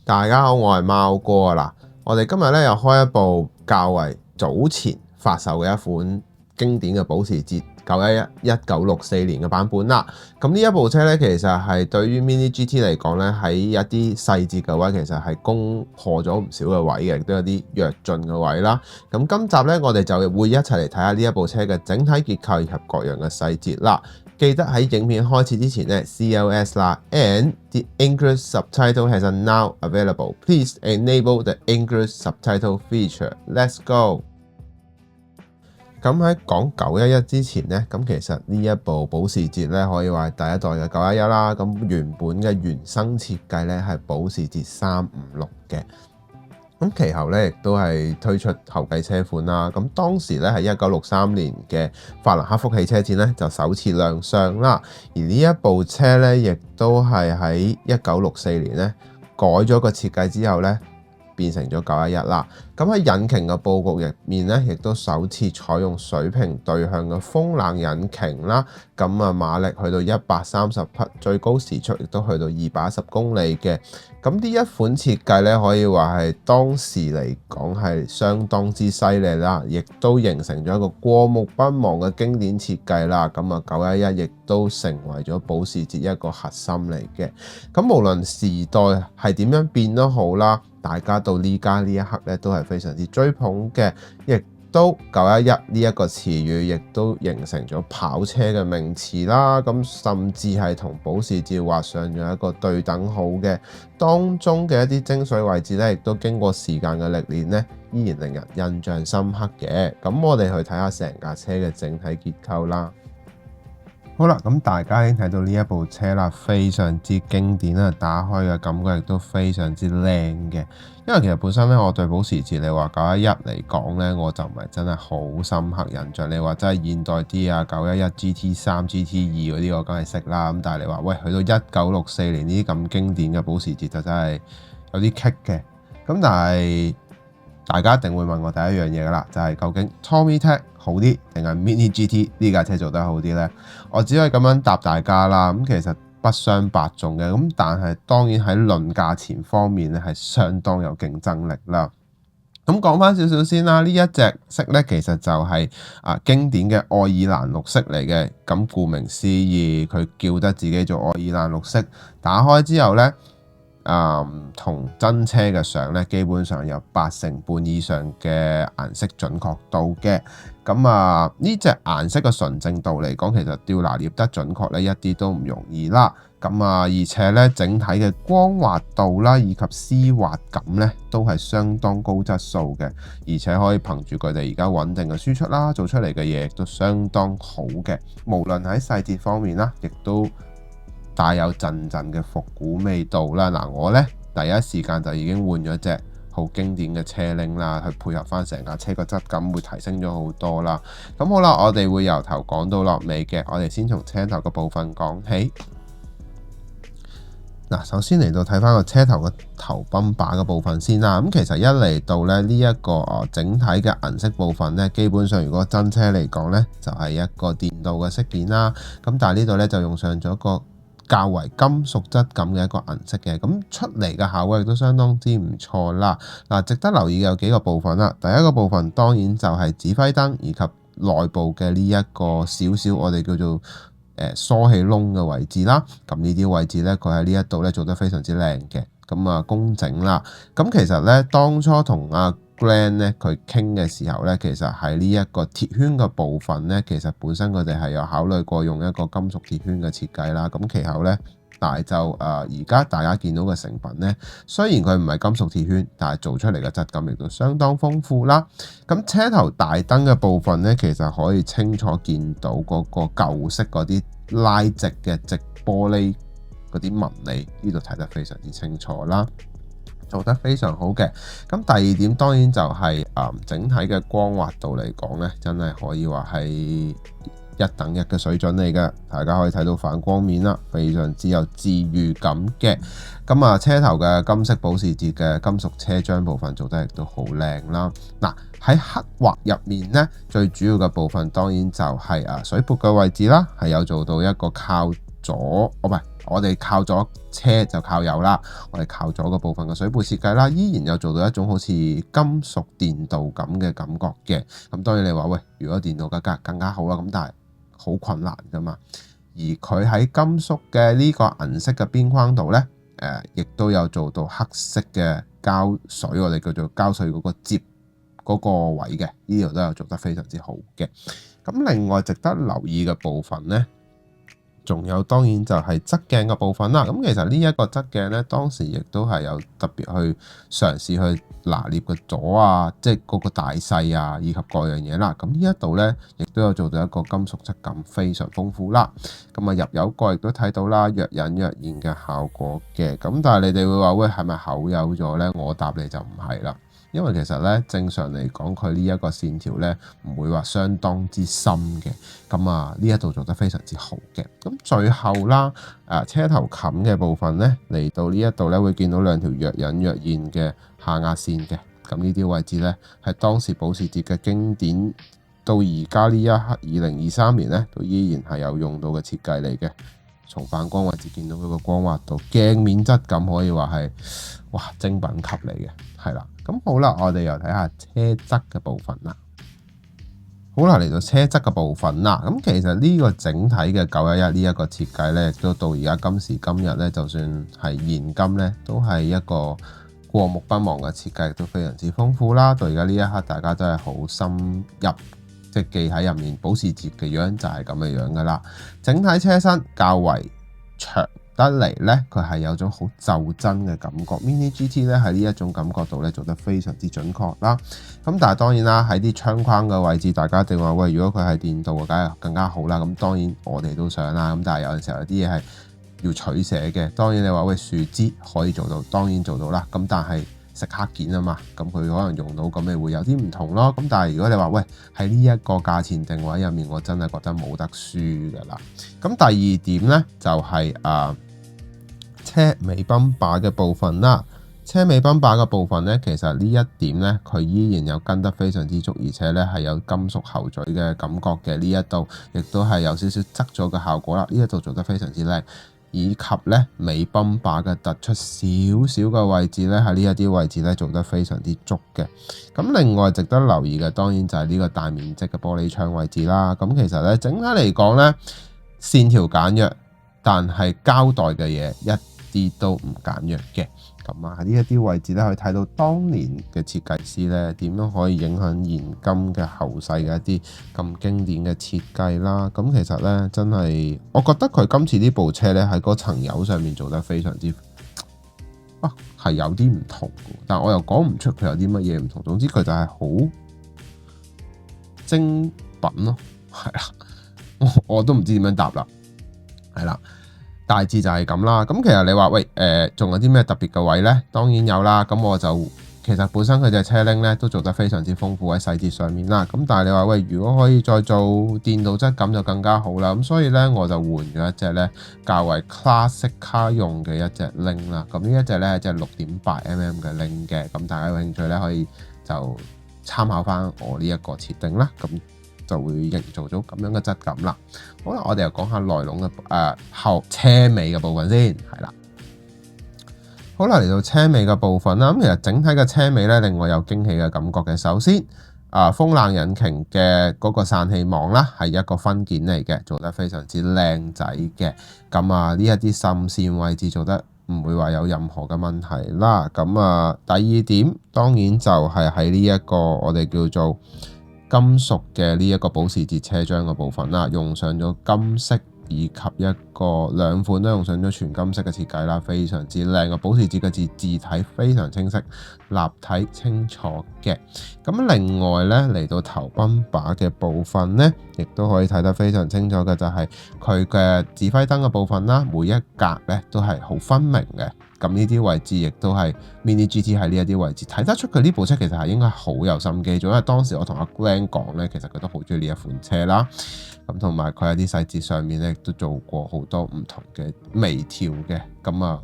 大家好，我係貓哥啊！嗱，我哋今日咧又開一部較為早前發售嘅一款經典嘅保時捷9111964年嘅版本啦。咁呢一部車咧，其實係對於 Mini GT 嚟講咧，喺一啲細節嘅位，其實係攻破咗唔少嘅位嘅，亦都有啲躍進嘅位啦。咁今集咧，我哋就會一齊嚟睇下呢一部車嘅整體結構以及各樣嘅細節啦。記得喺影片開始之前咧 CLS 啦 ，and the English subtitle has now available. Please enable the English subtitle feature. Let's go. 咁喺講911之前咧，咁其實呢一部保時捷咧可以話係第一代嘅911啦。咁原本嘅原生設計咧係保時捷356嘅。咁其後咧亦都係推出後繼車款啦。咁當時咧係1963年嘅法蘭克福汽車展咧就首次亮相啦。而呢一部車咧亦都係喺1964年咧改咗個設計之後咧變成咗911啦。咁喺引擎嘅佈局入面咧，亦都首次採用水平對向嘅風冷引擎啦。咁馬力去到130匹，最高時速亦都去到210公里嘅。咁呢一款設計咧，可以話係當時嚟講係相當之犀利啦，亦都形成咗一個過目不忘嘅經典設計啦。咁911亦都成為咗保時捷一個核心嚟嘅。咁無論時代係點樣變都好啦，大家到呢家呢一刻咧都係非常之追捧嘅，亦都911呢一個詞語亦都形成咗跑車嘅名詞啦。咁甚至係同保時捷畫上咗一個對等號嘅，當中嘅一啲精髓位置咧，亦都經過時間嘅歷練咧，依然令人印象深刻嘅。咁我哋去睇下成架車嘅整體結構啦。好啦，咁大家已經睇到呢一部車啦，非常之經典啦，打開嘅感覺亦都非常之靚嘅。因為其實本身咧，我對保時捷你話911嚟講咧，我就唔係真係好深刻印象。你話真係現代啲啊，911 GT3、GT2 嗰啲我梗係識啦。咁但係你話喂，去到1964年呢啲咁經典嘅保時捷就真係有啲棘嘅。咁但係大家一定會問我第一樣嘢噶啦，就係究竟 Tommy Tech 好啲定係 Mini GT 呢架車做得好啲呢？我只可以咁樣答大家啦。咁其實不相伯仲嘅，咁但係當然喺論價錢方面咧係相當有競爭力啦。咁講翻少少先啦，呢一隻色咧其實就係經典嘅愛爾蘭綠色嚟嘅。咁顧名思義，佢叫得自己做愛爾蘭綠色。打開之後咧，同真車嘅相咧，基本上有80%以上嘅顏色準確度嘅。咁呢隻顏色嘅純正度嚟講，其實要拿捏得準確咧，一啲都唔容易啦。而且咧，整體嘅光滑度啦，以及絲滑感咧，都係相當高質素嘅。而且可以憑住佢哋而家穩定嘅輸出啦，做出嚟嘅嘢亦都相當好嘅。無論喺細節方面啦，亦都帶有陣陣嘅復古味道啦。我咧第一時間就已經換咗隻好經典嘅車鈴啦，去配合翻成架車個質感，會提升咗好多啦。咁好啦，我哋會由頭講到落尾嘅。我哋先從車頭嘅部分講起。首先嚟到睇翻個車頭嘅頭泵把嘅部分先啦。咁其實一嚟到咧呢一個整體嘅銀色部分咧，基本上如果真車嚟講咧，就係一個電鍍嘅飾件啦。咁但係呢度咧就用上咗個較為金屬質感嘅一個銀色嘅，咁出嚟嘅效果亦都相當之唔錯啦。值得留意嘅有幾個部分啦。第一個部分當然就係指揮燈以及內部嘅呢一個少少我哋叫做疏氣窿嘅位置啦。咁呢啲位置咧，佢喺呢一度咧做得非常之靚嘅，咁工整啦。咁其實咧當初同Glenn 咧佢傾嘅時候咧，其實喺呢一個鐵圈嘅部分咧，其實本身佢哋係有考慮過用一個金屬鐵圈嘅設計啦。咁其後咧，但係就而家大家見到嘅成品咧，雖然佢唔係金屬鐵圈，但係做出嚟嘅質感亦都相當豐富啦。咁車頭大燈嘅部分咧，其實可以清楚見到嗰個舊式嗰啲拉直嘅直玻璃嗰啲紋理，呢度睇得非常之清楚啦。做得非常好嘅。咁第二點當然就係整體嘅光滑度嚟講咧，真係可以話係一等一嘅水準嚟嘅。大家可以睇到反光面啦，非常之有治癒感嘅。車頭嘅金色保時捷嘅金屬車廂部分做得亦都好靚啦。喺刻畫入面咧，最主要嘅部分當然就係水撥嘅位置啦，係有做到一個靠唔係我哋靠咗車就靠右啦，我哋靠咗個部分嘅水背設計啦，依然有做到一種好似金屬電鍍咁嘅感覺嘅。咁當然你話喂，如果電鍍更加好啦，咁但係好困難噶嘛。而佢喺金屬嘅呢個銀色嘅邊框度呢，亦都有做到黑色嘅膠水，我哋叫做膠水嗰個接嗰個位嘅，呢度都有做得非常之好嘅。咁另外值得留意嘅部分呢，仲有當然就係側鏡嘅部分啦。咁其實呢一個側鏡呢，當時亦都係有特別去嘗試去拿捏個左啊，即係嗰個大細啊，以及各樣嘢啦。咁呢一度呢，亦都有做到一個金屬質感非常豐富啦。咁啊入油角亦都睇到啦，若隱若現嘅效果嘅。咁但係你哋會話喂，係咪厚有咗呢？我答你就唔係啦。因為其實咧，正常嚟講，佢呢一個線條咧唔會話相當之深嘅。咁啊，呢一度做得非常之好嘅。咁最後啦，車頭冚嘅部分咧，嚟到呢一度咧，會見到兩條若隱若現嘅下壓線嘅。咁呢啲位置咧，係當時保時捷嘅經典，到而家呢一刻2023年咧，都依然係有用到嘅設計嚟嘅。從反光位置見到佢個光滑度、鏡面質感可以話係哇精品級嚟嘅，係啦。咁好啦，我哋又睇下車側嘅部分啦。好啦，嚟到車側嘅部分啦。咁其實呢個整體嘅911呢一個設計呢，都到而家今時今日呢，就算係現今呢，都係一個過目不忘嘅設計，都非常之豐富啦。到而家呢一刻，大家真係好深入，即係記喺入面。保時捷嘅樣就係咁嘅樣噶啦。整體車身較為長得嚟呢，佢係有種好袖珍嘅感覺。Mini GT 呢，喺呢一種感覺度呢，做得非常之準確啦。咁但係當然啦，喺啲窗框嘅位置，大家一定話喂，如果佢係電鍍嘅，梗係更加好啦。咁當然我哋都想啦。咁但係有陣時候有啲嘢係要取捨嘅。當然你話喂，樹枝可以做到，當然做到啦。咁但係食黑件啊嘛，咁佢可能用到咁，咪會有啲唔同咯。咁但係如果你話喂，喺呢一個價錢定位入面，我真係覺得冇得輸噶啦。咁第二點呢，就係車尾泵把嘅部分啦。車尾泵把嘅部分呢，其實呢一點呢，佢依然有跟得非常之足，而且呢係有金屬後嘴嘅感覺嘅。呢一度亦都係有少少側咗嘅效果啦。呢一度做得非常之靚，以及呢尾泵把嘅突出少少嘅位置呢，喺呢一啲位置呢做得非常之足嘅。咁另外值得留意嘅，當然就係呢個大面積嘅玻璃窗位置啦。咁其實呢，整體嚟講呢，線條簡約，但係交代嘅嘢一啲都唔簡約嘅。咁啊，喺呢一啲位置咧，可以睇到當年嘅設計師咧點樣可以影響現今嘅後世嘅一啲咁經典嘅設計啦。咁其實咧，真係我覺得佢今次呢部車咧喺嗰層油上面做得非常之係有啲唔同嘅，但我又講唔出佢有啲乜嘢唔同。總之佢就係好精品咯，係啦，我都唔知點樣答啦，係啦。大致就係咁啦。咁其實你話喂，仲有啲咩特別嘅位呢？當然有啦。咁我就其實本身佢隻車拎呢都做得非常之豐富喺細節上面啦。咁但係你話喂，如果可以再做電鍍質感就更加好啦。咁所以呢，我就換咗一隻呢較為 classic car 用嘅一隻拎啦。咁呢一隻呢，係隻6.8mm 嘅拎嘅。咁大家有興趣呢，可以就參考翻我呢一個設定啦。咁就會營造咗咁樣嘅質感啦。好啦，我哋又講下內籠嘅後車尾嘅部分先，係啦。好啦，嚟到車尾嘅部分啦。咁其實整體嘅車尾咧，令我有驚喜嘅感覺嘅。首先，風冷引擎嘅嗰個散氣網啦，係一個分件嚟嘅，做得非常之靚仔嘅。咁啊，呢一啲滲線位置做得唔會話有任何嘅問題啦。咁啊，第二點當然就係喺呢一個我哋叫做金屬嘅呢一個保時捷車廂嘅部分啦，用上咗金色以及兩款都用上咗全金色嘅設計啦，非常之靚嘅。保時捷嘅字體非常清晰、立體清楚嘅。咁另外呢，嚟到頭泵把嘅部分呢，亦都可以睇得非常清楚嘅，就係佢嘅指揮燈嘅部分啦，每一格呢都係好分明嘅。咁呢啲位置亦都係 Mini GT 喺呢一啲位置睇得出佢呢部車其實係應該好有心機做，因為當時我同阿 Glenn 講呢，其實佢都好中意呢一款車啦。咁同埋佢喺啲細節上面咧都做過好多唔同嘅微調嘅。咁啊，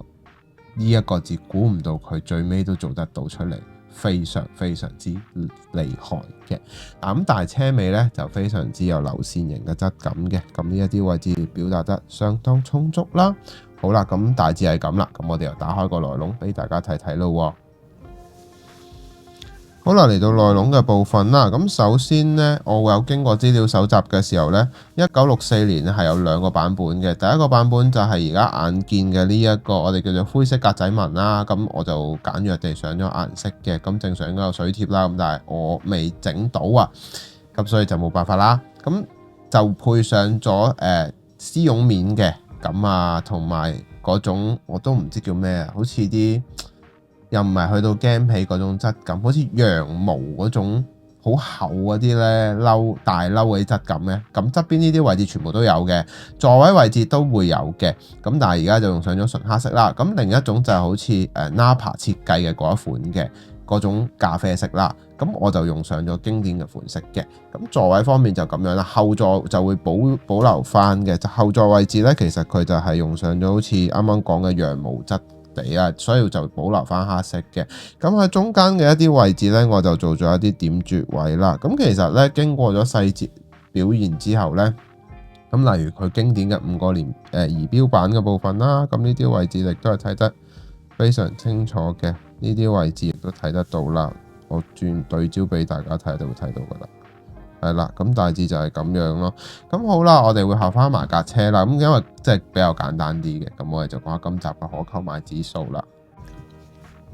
呢一個字估唔到佢最尾都做得到出嚟，非常之厲害嘅。咁但係車尾咧就非常之有流線型嘅質感嘅，咁呢一啲位置表達得相當充足啦。好啦，咁大致係咁啦，咁我哋又打開個內籠俾大家睇睇咯。好啦，嚟到內籠嘅部分啦。咁首先呢，我有經過資料搜集嘅時候呢，1964年係有2個版本嘅。第一個版本就係而家眼見嘅呢一個我哋叫做灰色格仔紋啦。咁我就簡約地上咗顏色嘅，咁正常應該有水貼啦。咁但係我未整到啊，咁所以就冇辦法啦。咁就配上咗絲絨面嘅，咁啊同埋嗰種我都唔知叫咩啊，好似啲又唔係去到麂皮嗰種質感，好似羊毛嗰種好厚嗰啲咧大褸嗰啲質感嘅。咁側邊呢啲位置全部都有嘅，座位位置都會有嘅。咁但係而家就用上咗純黑色啦。咁另一種就係好似Napa 設計嘅嗰一款嘅嗰種咖啡色啦。咁我就用上咗經典嘅款式嘅。咁座位方面就咁樣啦，後座就會保留翻嘅。就後座位置咧，其實佢就係用上咗好似啱啱講嘅羊毛質地啊，所以就保留翻黑色嘅。咁喺中間嘅一啲位置咧，我就做咗一啲點綴位啦。咁其實咧，經過咗細節表現之後咧，咁例如佢經典嘅5個儀表板嘅部分啦，咁呢啲位置亦都係睇得非常清楚嘅。呢啲位置亦都睇得到啦。我轉對焦俾大家睇，就會睇到噶啦。係啦，咁大致就係咁樣咯。咁好啦，我哋會後翻埋架車啦。咁因為即係比較簡單啲嘅，咁我哋就講下今集嘅可購買指數啦。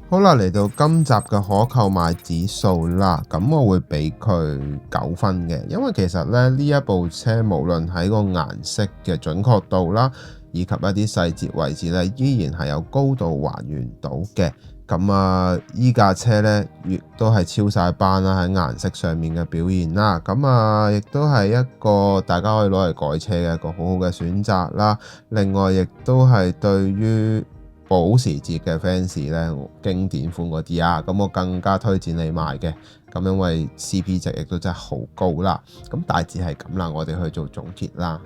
好啦，嚟到今集嘅可購買指數啦，咁我會俾佢9分嘅，因為其實咧呢一部車無論喺個顏色嘅準確度啦，以及一啲細節位置咧，依然係有高度還原到嘅。咁啊，依架車咧亦都係超晒班啦，喺顏色上面嘅表現啦。咁啊，亦都係一個大家可以攞嚟改車嘅一個好好嘅選擇啦。另外，亦都係對於保時捷嘅 fans 咧，經典款嗰啲啊，咁我更加推薦你買嘅。咁因為 CP 值亦都真係好高啦。咁大致係咁啦，我哋去做總結啦。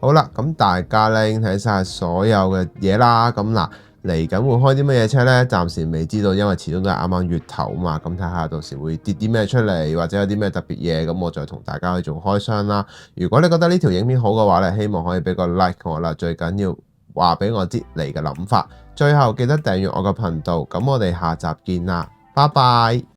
好啦，咁大家咧已經睇晒所有嘅嘢啦。咁嗱，嚟緊會開啲乜嘢車呢？暫時未知道，因為始終都係啱啱月頭嘛。咁睇下到時會跌啲咩出嚟，或者有啲咩特別嘢，咁我再同大家去做開箱啦。如果你覺得呢條影片好嘅話咧，希望可以俾個 like 我啦。最緊要話俾我知你嘅諗法。最後記得訂閱我個頻道。咁我哋下集見啦，拜拜。